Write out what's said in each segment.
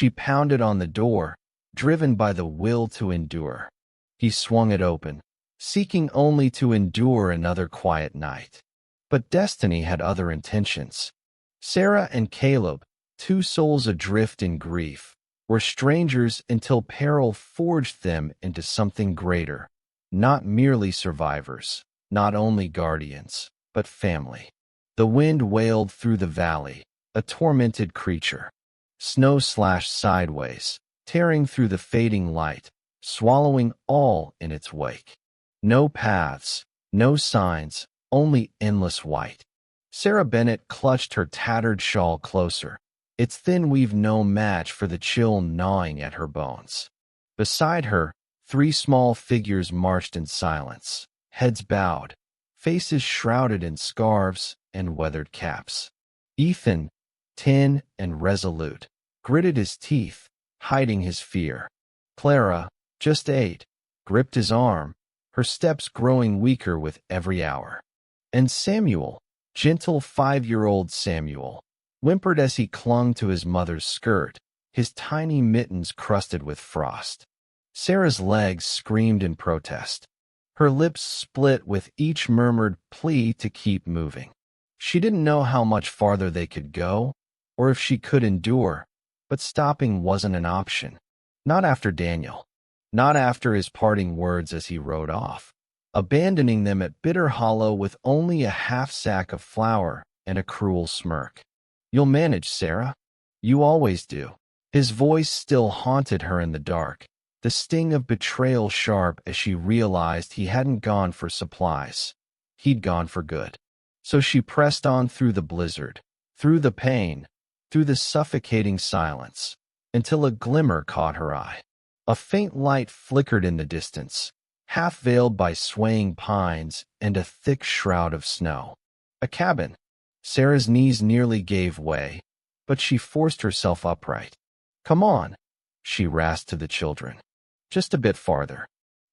She pounded on the door, driven by the will to endure. He swung it open, seeking only to endure another quiet night. But destiny had other intentions. Sarah and Caleb, two souls adrift in grief, were strangers until peril forged them into something greater, not merely survivors, not only guardians, but family. The wind wailed through the valley, a tormented creature. Snow slashed sideways, tearing through the fading light, swallowing all in its wake. No paths, no signs, only endless white. Sarah Bennett clutched her tattered shawl closer, its thin weave no match for the chill gnawing at her bones. Beside her, three small figures marched in silence, heads bowed, faces shrouded in scarves and weathered caps. Ethan, 10 and resolute, gritted his teeth, hiding his fear. Clara, just 8, gripped his arm, her steps growing weaker with every hour. And Samuel, gentle 5-year-old Samuel, whimpered as he clung to his mother's skirt, his tiny mittens crusted with frost. Sarah's legs screamed in protest. Her lips split with each murmured plea to keep moving. She didn't know how much farther they could go, or if she could endure, but stopping wasn't an option. Not after Daniel. Not after his parting words as he rode off, abandoning them at Bitter Hollow with only a half-sack of flour and a cruel smirk. "You'll manage, Sarah. You always do." His voice still haunted her in the dark, the sting of betrayal sharp as she realized he hadn't gone for supplies. He'd gone for good. So she pressed on through the blizzard, through the pain, through the suffocating silence, until a glimmer caught her eye. A faint light flickered in the distance, half veiled by swaying pines and a thick shroud of snow. A cabin. Sarah's knees nearly gave way, but she forced herself upright. "Come on," she rasped to the children. "Just a bit farther."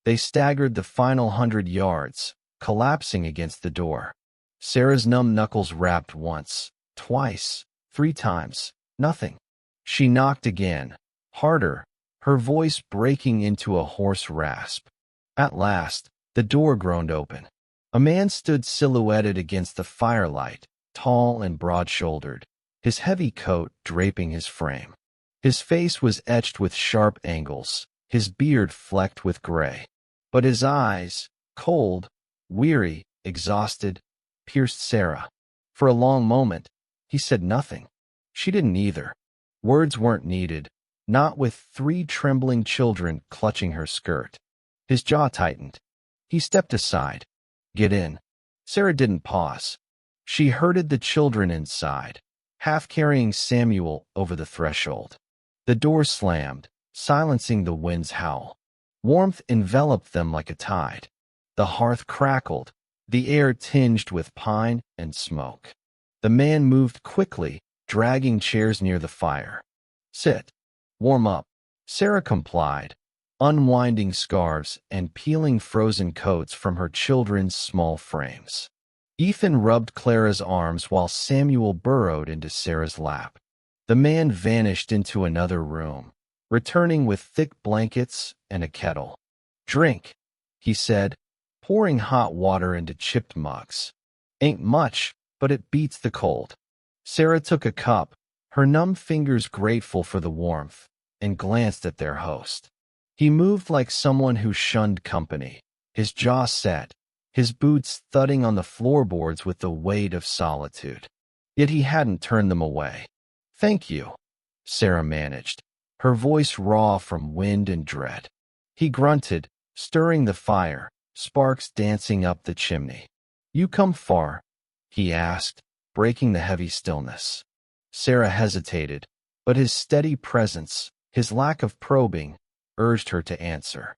They staggered the final 100 yards, collapsing against the door. Sarah's numb knuckles rapped once, twice, 3 times. Nothing. She knocked again, harder, her voice breaking into a hoarse rasp. At last, the door groaned open. A man stood silhouetted against the firelight, tall and broad-shouldered, his heavy coat draping his frame. His face was etched with sharp angles, his beard flecked with gray. But his eyes, cold, weary, exhausted, pierced Sarah. For a long moment, he said nothing. She didn't either. Words weren't needed, not with 3 trembling children clutching her skirt. His jaw tightened. He stepped aside. "Get in." Sarah didn't pause. She herded the children inside, half carrying Samuel over the threshold. The door slammed, silencing the wind's howl. Warmth enveloped them like a tide. The hearth crackled, the air tinged with pine and smoke. The man moved quickly, dragging chairs near the fire. "Sit. Warm up." Sarah complied, unwinding scarves and peeling frozen coats from her children's small frames. Ethan rubbed Clara's arms while Samuel burrowed into Sarah's lap. The man vanished into another room, returning with thick blankets and a kettle. "Drink," he said, pouring hot water into chipped mugs. "Ain't much, but it beats the cold." Sarah took a cup, her numb fingers grateful for the warmth, and glanced at their host. He moved like someone who shunned company, his jaw set, his boots thudding on the floorboards with the weight of solitude. Yet he hadn't turned them away. "Thank you," Sarah managed, her voice raw from wind and dread. He grunted, stirring the fire, sparks dancing up the chimney. "You come far?" he asked, breaking the heavy stillness. Sarah hesitated, but his steady presence, his lack of probing, urged her to answer.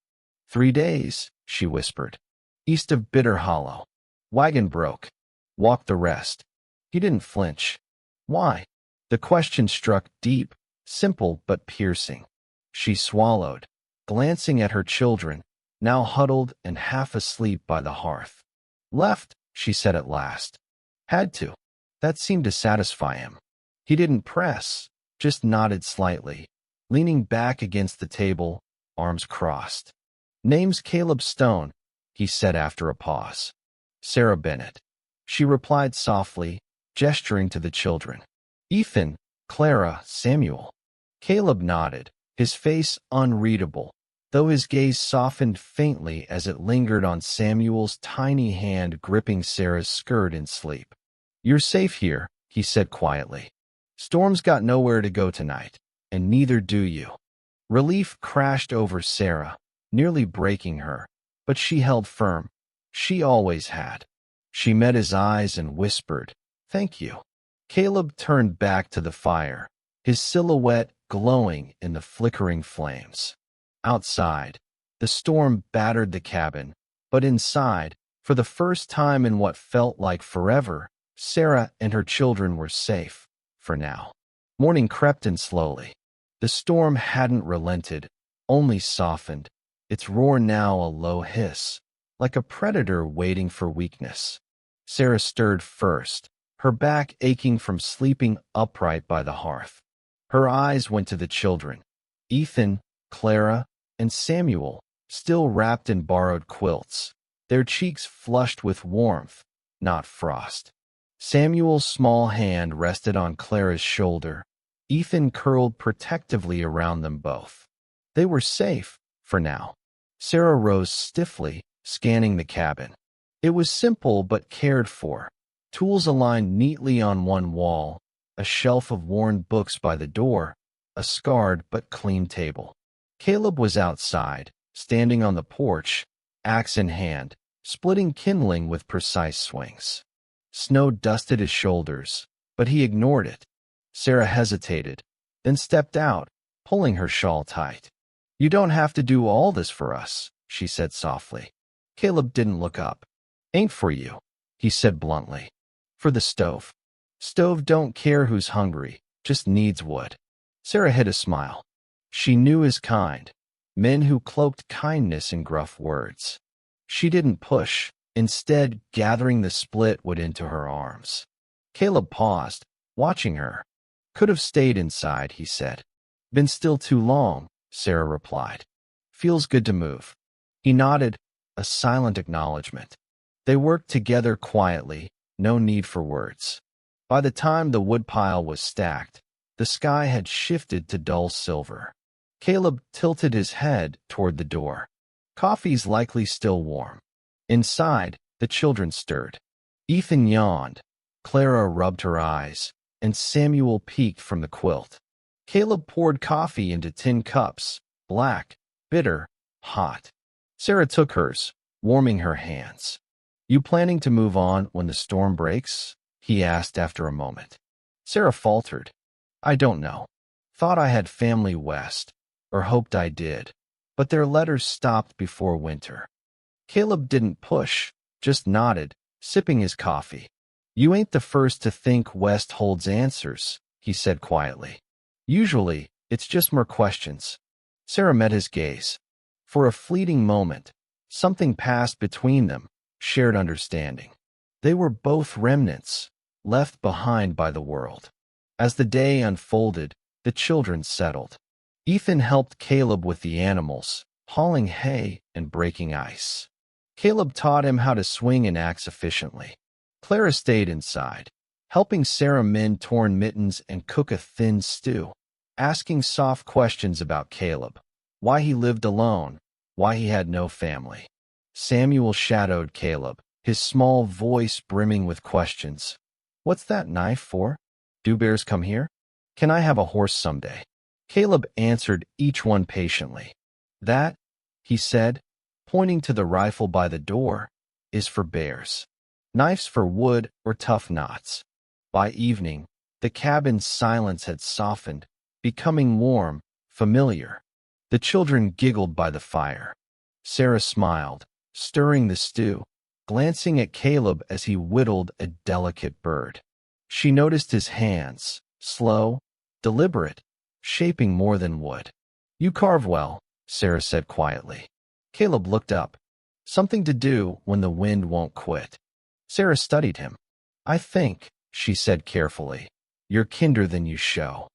3 days, she whispered. "East of Bitter Hollow. Wagon broke. Walked the rest." He didn't flinch. "Why?" The question struck deep, simple but piercing. She swallowed, glancing at her children, now huddled and half asleep by the hearth. "Left," she said at last. "Had to." That seemed to satisfy him. He didn't press, just nodded slightly. leaning back against the table, arms crossed. "Name's Caleb Stone," he said after a pause. "Sarah Bennett," she replied softly, gesturing to the children. "Ethan, Clara, Samuel." Caleb nodded, his face unreadable, though his gaze softened faintly as it lingered on Samuel's tiny hand gripping Sarah's skirt in sleep. "You're safe here," he said quietly. "Storm's got nowhere to go tonight, and neither do you." Relief crashed over Sarah, nearly breaking her, but she held firm. She always had. She met his eyes and whispered, "Thank you." Caleb turned back to the fire, his silhouette glowing in the flickering flames. Outside, the storm battered the cabin, but inside, for the first time in what felt like forever, Sarah and her children were safe, for now. Morning crept in slowly. The storm hadn't relented, only softened, its roar now a low hiss, like a predator waiting for weakness. Sarah stirred first, her back aching from sleeping upright by the hearth. Her eyes went to the children, Ethan, Clara, and Samuel, still wrapped in borrowed quilts, their cheeks flushed with warmth, not frost. Samuel's small hand rested on Clara's shoulder. Ethan curled protectively around them both. They were safe, for now. Sarah rose stiffly, scanning the cabin. It was simple but cared for. Tools aligned neatly on one wall, a shelf of worn books by the door, a scarred but clean table. Caleb was outside, standing on the porch, axe in hand, splitting kindling with precise swings. Snow dusted his shoulders, but he ignored it. Sarah hesitated, then stepped out, pulling her shawl tight. "You don't have to do all this for us," she said softly. Caleb didn't look up. "Ain't for you," he said bluntly. "For the stove. Stove don't care who's hungry, just needs wood." Sarah hid a smile. She knew his kind, men who cloaked kindness in gruff words. She didn't push, instead gathering the split wood into her arms. Caleb paused, watching her. "Could have stayed inside," he said. "Been still too long," Sarah replied. "Feels good to move." He nodded, a silent acknowledgement. They worked together quietly, no need for words. By the time the woodpile was stacked, the sky had shifted to dull silver. Caleb tilted his head toward the door. "Coffee's likely still warm." Inside, the children stirred. Ethan yawned. Clara rubbed her eyes, and Samuel peeked from the quilt. Caleb poured coffee into tin cups, black, bitter, hot. Sarah took hers, warming her hands. "You planning to move on when the storm breaks?" he asked after a moment. Sarah faltered. "I don't know. Thought I had family west, or hoped I did, but their letters stopped before winter." Caleb didn't push, just nodded, sipping his coffee. "You ain't the first to think West holds answers," he said quietly. "Usually, it's just more questions." Sarah met his gaze. For a fleeting moment, something passed between them, shared understanding. They were both remnants, left behind by the world. As the day unfolded, the children settled. Ethan helped Caleb with the animals, hauling hay and breaking ice. Caleb taught him how to swing an axe efficiently. Clara stayed inside, helping Sarah mend torn mittens and cook a thin stew, asking soft questions about Caleb, why he lived alone, why he had no family. Samuel shadowed Caleb, his small voice brimming with questions. "What's that knife for? Do bears come here? Can I have a horse someday?" Caleb answered each one patiently. "That," he said, pointing to the rifle by the door, "is for bears. Knives for wood or tough knots." By evening, the cabin's silence had softened, becoming warm, familiar. The children giggled by the fire. Sarah smiled, stirring the stew, glancing at Caleb as he whittled a delicate bird. She noticed his hands, slow, deliberate, shaping more than wood. "You carve well," Sarah said quietly. Caleb looked up. "Something to do when the wind won't quit." Sarah studied him. "I think," she said carefully, "you're kinder than you show."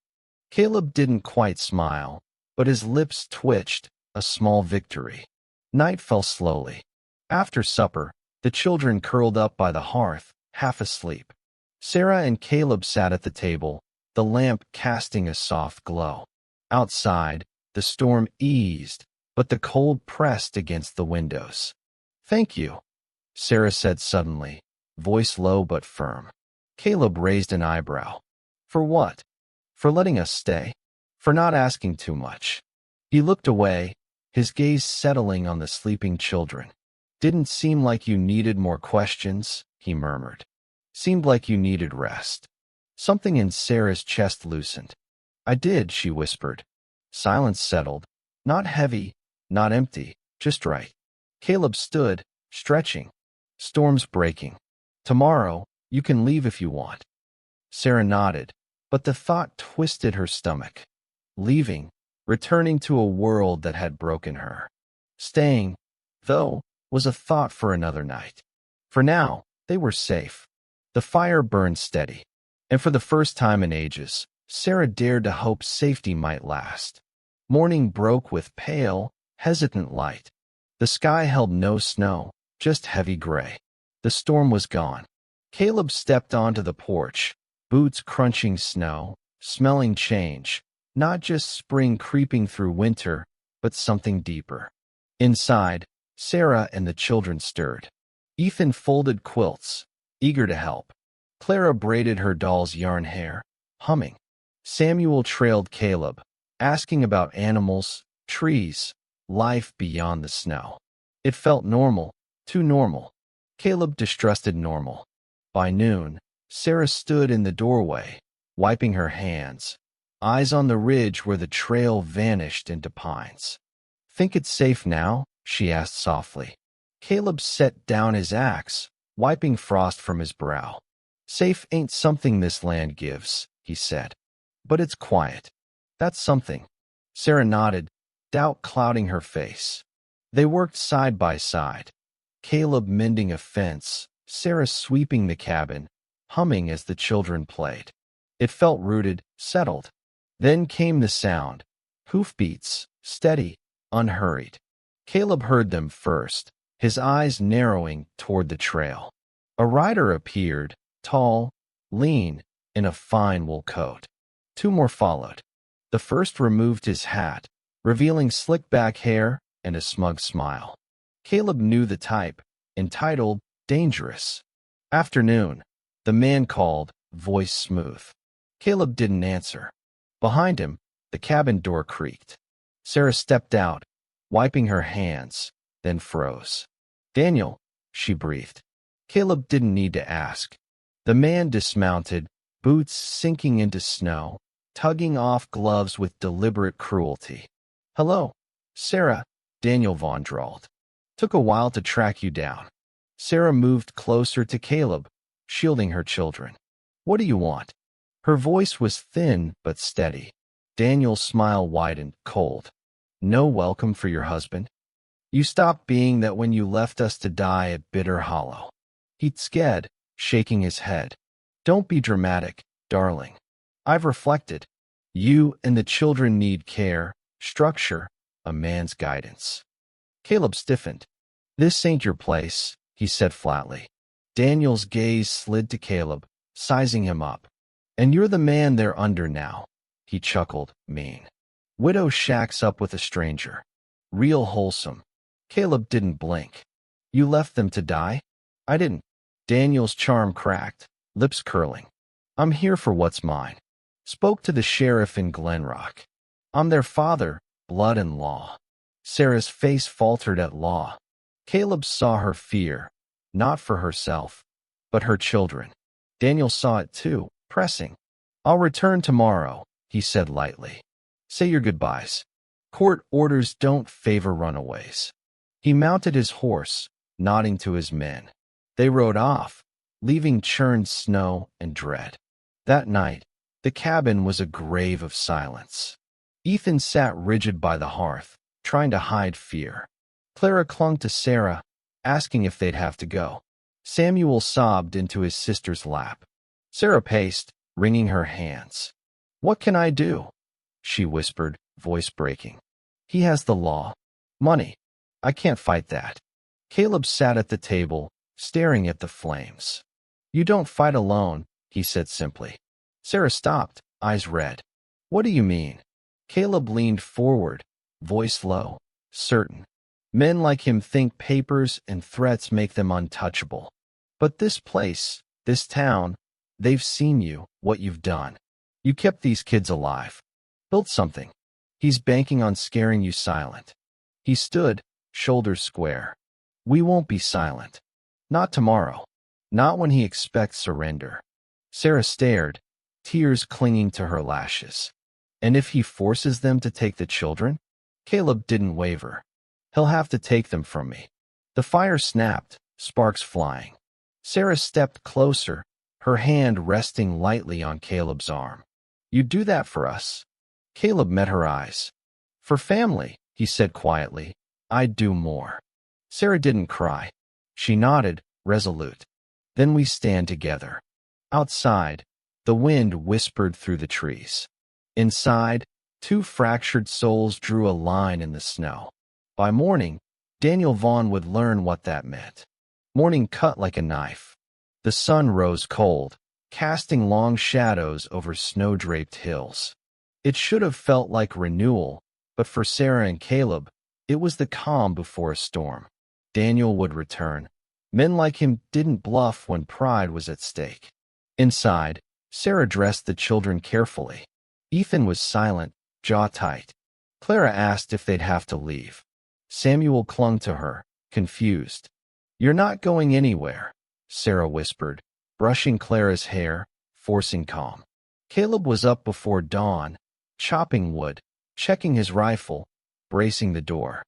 Caleb didn't quite smile, but his lips twitched, a small victory. Night fell slowly. After supper, the children curled up by the hearth, half asleep. Sarah and Caleb sat at the table, the lamp casting a soft glow. Outside, the storm eased, but the cold pressed against the windows. "Thank you," Sarah said suddenly, voice low but firm. Caleb raised an eyebrow. "For what?" "For letting us stay. For not asking too much." He looked away, his gaze settling on the sleeping children. "Didn't seem like you needed more questions," he murmured. "Seemed like you needed rest." Something in Sarah's chest loosened. "I did," she whispered. Silence settled. Not heavy, not empty, just right. Caleb stood, stretching. "Storm's breaking. Tomorrow, you can leave if you want." Sarah nodded, but the thought twisted her stomach. Leaving, returning to a world that had broken her. Staying, though, was a thought for another night. For now, they were safe. The fire burned steady, and for the first time in ages, Sarah dared to hope safety might last. Morning broke with pale, hesitant light. The sky held no snow, just heavy gray. The storm was gone. Caleb stepped onto the porch, boots crunching snow, smelling change, not just spring creeping through winter, but something deeper. Inside, Sarah and the children stirred. Ethan folded quilts, eager to help. Clara braided her doll's yarn hair, humming. Samuel trailed Caleb, asking about animals, trees, life beyond the snow. It felt normal, too normal. Caleb distrusted normal. By noon, Sarah stood in the doorway, wiping her hands, eyes on the ridge where the trail vanished into pines. "Think it's safe now?" she asked softly. Caleb set down his axe, wiping frost from his brow. "Safe ain't something this land gives," he said. "But it's quiet. That's something." Sarah nodded, doubt clouding her face. They worked side by side. Caleb mending a fence, Sarah sweeping the cabin, humming as the children played. It felt rooted, settled. Then came the sound. Hoofbeats, steady, unhurried. Caleb heard them first, his eyes narrowing toward the trail. A rider appeared, tall, lean, in a fine wool coat. Two more followed. The first removed his hat, revealing slick-back hair and a smug smile. Caleb knew the type, entitled Dangerous. "Afternoon," the man called, voice smooth. Caleb didn't answer. Behind him, the cabin door creaked. Sarah stepped out, wiping her hands, then froze. "Daniel," she breathed. Caleb didn't need to ask. The man dismounted, boots sinking into snow, tugging off gloves with deliberate cruelty. "Hello, Sarah," Daniel Vaughn drawled. "Took a while to track you down." Sarah moved closer to Caleb, shielding her children. "What do you want?" Her voice was thin but steady. Daniel's smile widened, cold. "No welcome for your husband? You stopped being that when you left us to die at Bitter Hollow." He'd scared, shaking his head. "Don't be dramatic, darling. I've reflected. You and the children need care, structure, a man's guidance." Caleb stiffened. "This ain't your place," he said flatly. Daniel's gaze slid to Caleb, sizing him up. "And you're the man they're under now." He chuckled, mean. "Widow shacks up with a stranger. Real wholesome." Caleb didn't blink. "You left them to die?" "I didn't." Daniel's charm cracked, lips curling. "I'm here for what's mine." Spoke to the sheriff in Glenrock. "I'm their father, blood and law." Sarah's face faltered at law. Caleb saw her fear, not for herself, but her children. Daniel saw it too, pressing. "I'll return tomorrow," he said lightly. "Say your goodbyes. Court orders don't favor runaways." He mounted his horse, nodding to his men. They rode off, leaving churned snow and dread. That night, the cabin was a grave of silence. Ethan sat rigid by the hearth, trying to hide fear. Clara clung to Sarah, asking if they'd have to go. Samuel sobbed into his sister's lap. Sarah paced, wringing her hands. "What can I do?" she whispered, voice breaking. He has the law. Money. I can't fight that. Caleb sat at the table, staring at the flames. You don't fight alone, he said simply. Sarah stopped, eyes red. What do you mean? Caleb leaned forward, voice low, certain. Men like him think papers and threats make them untouchable. But this place, this town, they've seen you, what you've done. You kept these kids alive. Built something. He's banking on scaring you silent. He stood, shoulders square. We won't be silent. Not tomorrow. Not when he expects surrender. Sarah stared, tears clinging to her lashes. And if he forces them to take the children? Caleb didn't waver. He'll have to take them from me. The fire snapped, sparks flying. Sarah stepped closer, her hand resting lightly on Caleb's arm. You'd do that for us? Caleb met her eyes. For family, he said quietly, I'd do more. Sarah didn't cry. She nodded, resolute. Then we stand together. Outside, the wind whispered through the trees. Inside, two fractured souls drew a line in the snow. By morning, Daniel Vaughn would learn what that meant. Morning cut like a knife. The sun rose cold, casting long shadows over snow-draped hills. It should have felt like renewal, but for Sarah and Caleb, it was the calm before a storm. Daniel would return. Men like him didn't bluff when pride was at stake. Inside, Sarah dressed the children carefully. Ethan was silent, jaw tight. Clara asked if they'd have to leave. Samuel clung to her, confused. You're not going anywhere, Sarah whispered, brushing Clara's hair, forcing calm. Caleb was up before dawn, chopping wood, checking his rifle, bracing the door.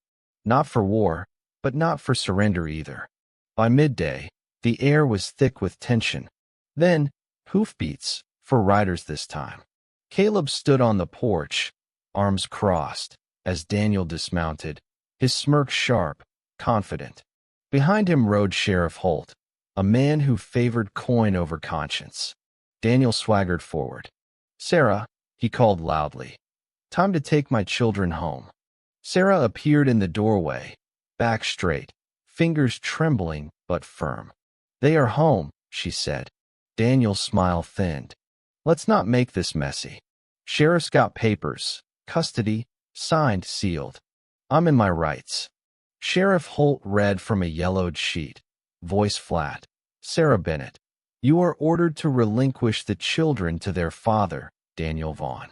Not for war, but not for surrender either. By midday, the air was thick with tension. Then, hoofbeats, for riders this time. Caleb stood on the porch, arms crossed, as Daniel dismounted, his smirk sharp, confident. Behind him rode Sheriff Holt, a man who favored coin over conscience. Daniel swaggered forward. Sarah, he called loudly. Time to take my children home. Sarah appeared in the doorway, back straight, fingers trembling but firm. They are home, she said. Daniel's smile thinned. Let's not make this messy. Sheriff's got papers, custody, signed, sealed. I'm in my rights. Sheriff Holt read from a yellowed sheet, voice flat. Sarah Bennett, you are ordered to relinquish the children to their father, Daniel Vaughn.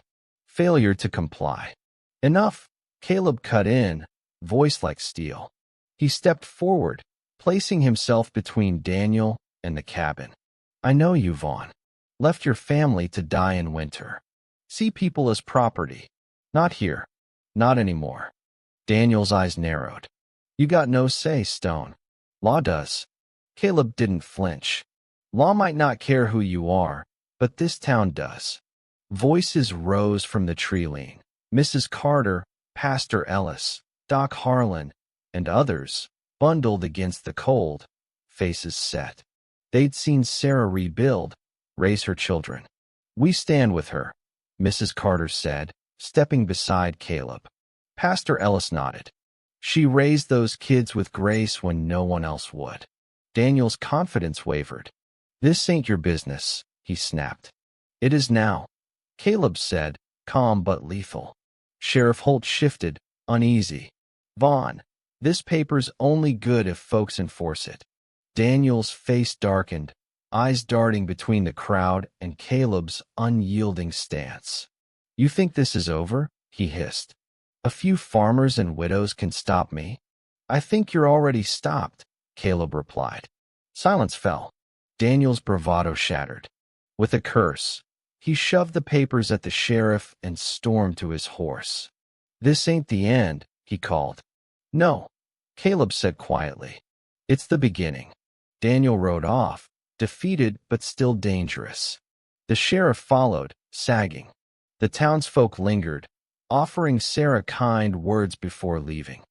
Failure to comply. Enough, Caleb cut in, voice like steel. He stepped forward, placing himself between Daniel and the cabin. I know you, Vaughn. Left your family to die in winter. See people as property. Not here. Not anymore. Daniel's eyes narrowed. You got no say, Stone. Law does. Caleb didn't flinch. Law might not care who you are, but this town does. Voices rose from the tree line. Mrs. Carter, Pastor Ellis, Doc Harlan, and others, bundled against the cold, faces set. They'd seen Sarah rebuild, raise her children. We stand with her, Mrs. Carter said, stepping beside Caleb. Pastor Ellis nodded. She raised those kids with grace when no one else would. Daniel's confidence wavered. This ain't your business, he snapped. It is now, Caleb said, calm but lethal. Sheriff Holt shifted, uneasy. Vaughn, this paper's only good if folks enforce it. Daniel's face darkened, eyes darting between the crowd and Caleb's unyielding stance. You think this is over? He hissed. A few farmers and widows can stop me. I think you're already stopped, Caleb replied. Silence fell. Daniel's bravado shattered. With a curse, he shoved the papers at the sheriff and stormed to his horse. This ain't the end, he called. No, Caleb said quietly. It's the beginning. Daniel rode off, defeated but still dangerous. The sheriff followed, sagging. The townsfolk lingered, offering Sarah kind words before leaving.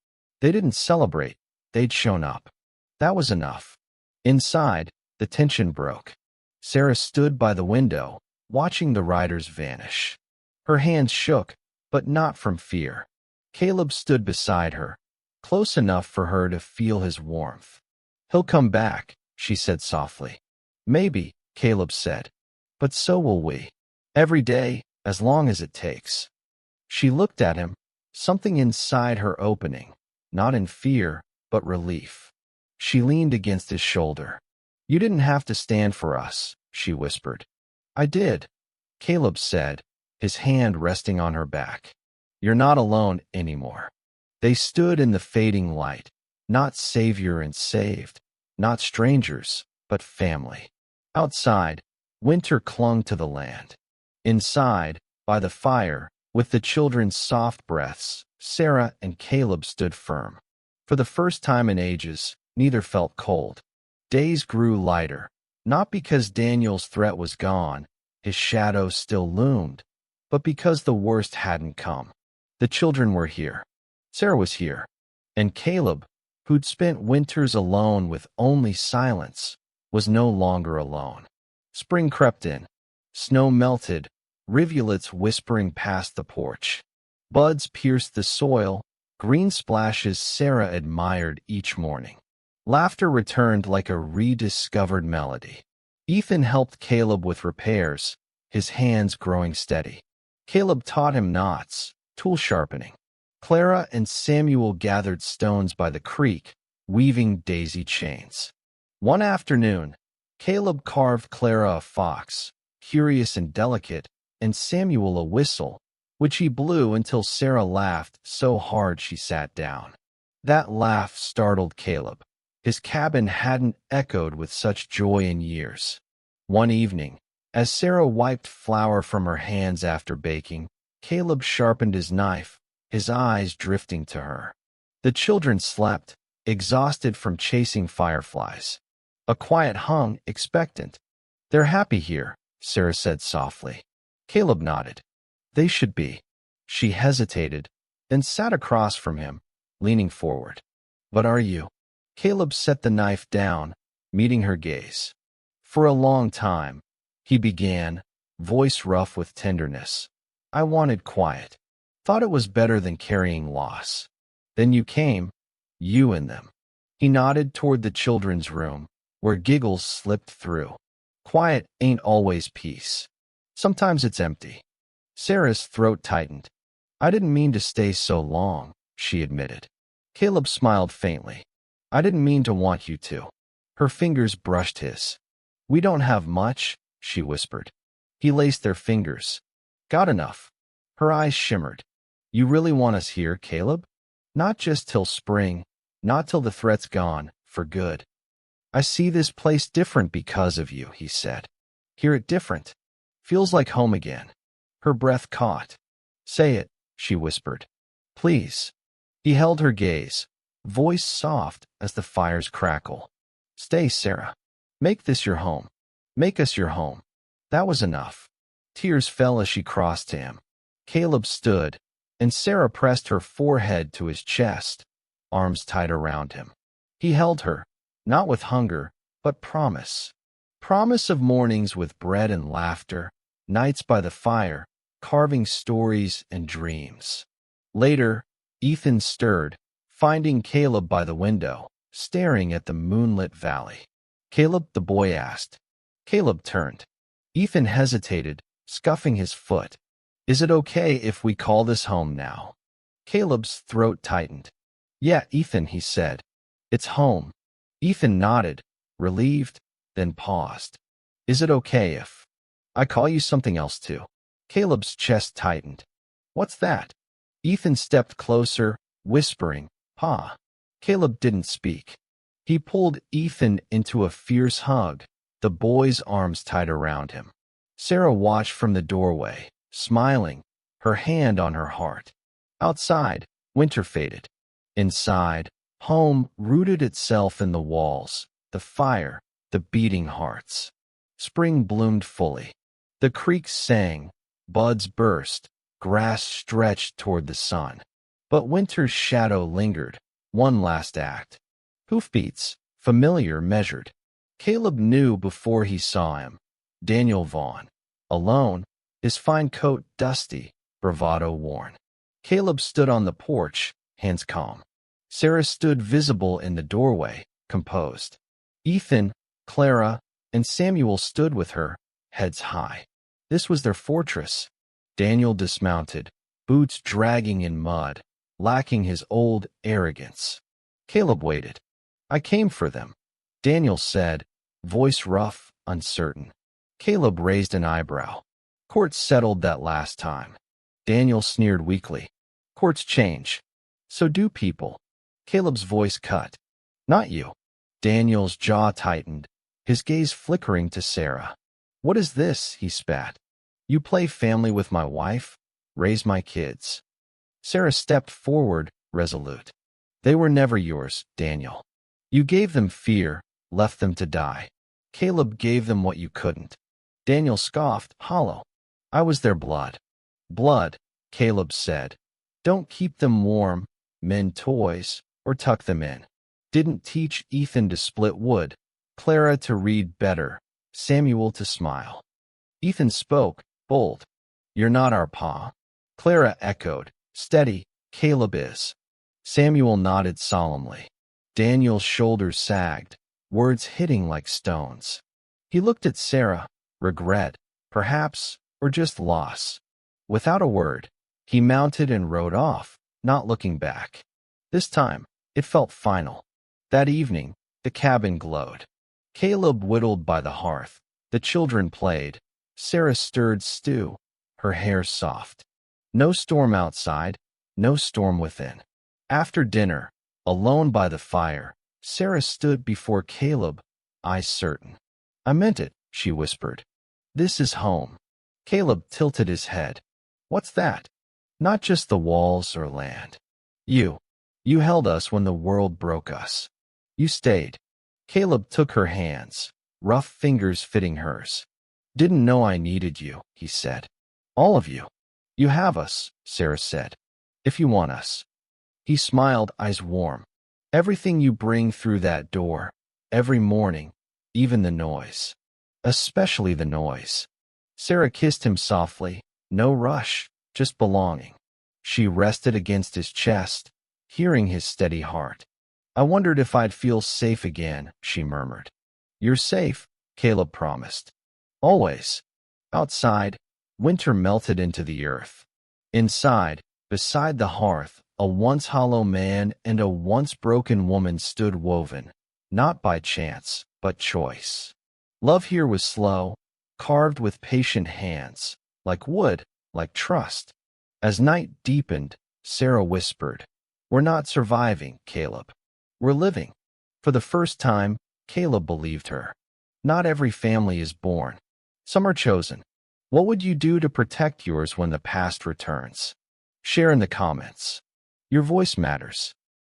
They didn't celebrate, they'd shown up. That was enough. Inside, the tension broke. Sarah stood by the window, watching the riders vanish. Her hands shook, but not from fear. Caleb stood beside her, close enough for her to feel his warmth. "He'll come back," she said softly. "Maybe," Caleb said, "but so will we. Every day, as long as it takes." She looked at him, something inside her opening, not in fear, but relief. She leaned against his shoulder. "You didn't have to stand for us," she whispered. "I did," Caleb said, his hand resting on her back. "You're not alone anymore." They stood in the fading light, not savior and saved, not strangers, but family. Outside, winter clung to the land. Inside, by the fire, with the children's soft breaths, Sarah and Caleb stood firm. For the first time in ages, neither felt cold. Days grew lighter, not because Daniel's threat was gone, his shadow still loomed, but because the worst hadn't come. The children were here. Sarah was here. And Caleb, who'd spent winters alone with only silence, was no longer alone. Spring crept in. Snow melted, rivulets whispering past the porch. Buds pierced the soil, green splashes Sarah admired each morning. Laughter returned like a rediscovered melody. Ethan helped Caleb with repairs, his hands growing steady. Caleb taught him knots, tool sharpening. Clara and Samuel gathered stones by the creek, weaving daisy chains. One afternoon, Caleb carved Clara a fox, curious and delicate, and Samuel a whistle, which he blew until Sarah laughed so hard she sat down. That laugh startled Caleb. His cabin hadn't echoed with such joy in years. One evening, as Sarah wiped flour from her hands after baking, Caleb sharpened his knife, his eyes drifting to her. The children slept, exhausted from chasing fireflies. A quiet hung, expectant. "They're happy here," Sarah said softly. Caleb nodded. "They should be." She hesitated, then sat across from him, leaning forward. "But are you?" Caleb set the knife down, meeting her gaze. "For a long time," he began, voice rough with tenderness. "I wanted quiet. Thought it was better than carrying loss. Then you came, you and them." He nodded toward the children's room, where giggles slipped through. "Quiet ain't always peace. Sometimes it's empty." Sarah's throat tightened. "I didn't mean to stay so long," she admitted. Caleb smiled faintly. "I didn't mean to want you to." Her fingers brushed his. "We don't have much," she whispered. He laced their fingers. "Got enough." Her eyes shimmered. "You really want us here, Caleb? Not just till spring, not till the threat's gone, for good." "I see this place different because of you," he said. "Hear it different. Feels like home again." Her breath caught. "Say it," she whispered. "Please." He held her gaze, voice soft as the fire's crackle. "Stay, Sarah. Make this your home. Make us your home." That was enough. Tears fell as she crossed to him. Caleb stood, and Sarah pressed her forehead to his chest, arms tight around him. He held her, not with hunger, but promise. Promise of mornings with bread and laughter, nights by the fire, carving stories and dreams. Later, Ethan stirred, finding Caleb by the window, staring at the moonlit valley. "Caleb?" the boy asked. Caleb turned. Ethan hesitated, scuffing his foot. "Is it okay if we call this home now?" Caleb's throat tightened. "Yeah, Ethan," he said. "It's home." Ethan nodded, relieved, then paused. "Is it okay if I call you something else too?" Caleb's chest tightened. "What's that?" Ethan stepped closer, whispering, "Pa." Caleb didn't speak. He pulled Ethan into a fierce hug, the boy's arms tight around him. Sarah watched from the doorway, smiling, her hand on her heart. Outside, winter faded. Inside, home rooted itself in the walls, the fire, the beating hearts. Spring bloomed fully. The creek sang, buds burst, grass stretched toward the sun. But winter's shadow lingered, one last act. Hoofbeats, familiar, measured. Caleb knew before he saw him. Daniel Vaughn, alone, his fine coat dusty, bravado worn. Caleb stood on the porch, hands calm. Sarah stood visible in the doorway, composed. Ethan, Clara, and Samuel stood with her, heads high. This was their fortress. Daniel dismounted, boots dragging in mud, lacking his old arrogance. Caleb waited. I came for them, Daniel said, voice rough, uncertain. Caleb raised an eyebrow. Courts settled that last time. Daniel sneered weakly. Courts change. So do people. Caleb's voice cut. Not you. Daniel's jaw tightened, his gaze flickering to Sarah. What is this? He spat. You play family with my wife? Raise my kids. Sarah stepped forward, resolute. They were never yours, Daniel. You gave them fear, left them to die. Caleb gave them what you couldn't. Daniel scoffed, hollow. I was their blood. Blood, Caleb said. Don't keep them warm, mend toys, or tuck them in. Didn't teach Ethan to split wood, Clara to read better, Samuel to smile. Ethan spoke, bold. You're not our pa. Clara echoed, steady, Caleb is. Samuel nodded solemnly. Daniel's shoulders sagged, words hitting like stones. He looked at Sarah, regret, perhaps, or just loss. Without a word, he mounted and rode off, not looking back. This time, it felt final. That evening, the cabin glowed. Caleb whittled by the hearth. The children played. Sarah stirred stew, her hair soft. No storm outside, no storm within. After dinner, alone by the fire, Sarah stood before Caleb, eyes certain. I meant it, she whispered. This is home. Caleb tilted his head. What's that? Not just the walls or land. You held us when the world broke us. You stayed. Caleb took her hands, rough fingers fitting hers. Didn't know I needed you, he said. All of you. You have us, Sarah said. If you want us. He smiled, eyes warm. Everything you bring through that door, every morning, even the noise. Especially the noise. Sarah kissed him softly, no rush, just belonging. She rested against his chest, hearing his steady heart. I wondered if I'd feel safe again, she murmured. You're safe, Caleb promised. Always. Outside, winter melted into the earth. Inside, beside the hearth, a once hollow man and a once broken woman stood woven, not by chance, but choice. Love here was slow, carved with patient hands, like wood, like trust. As night deepened, Sarah whispered, We're not surviving, Caleb. We're living. For the first time, Caleb believed her. Not every family is born. Some are chosen. What would you do to protect yours when the past returns? Share in the comments. Your voice matters.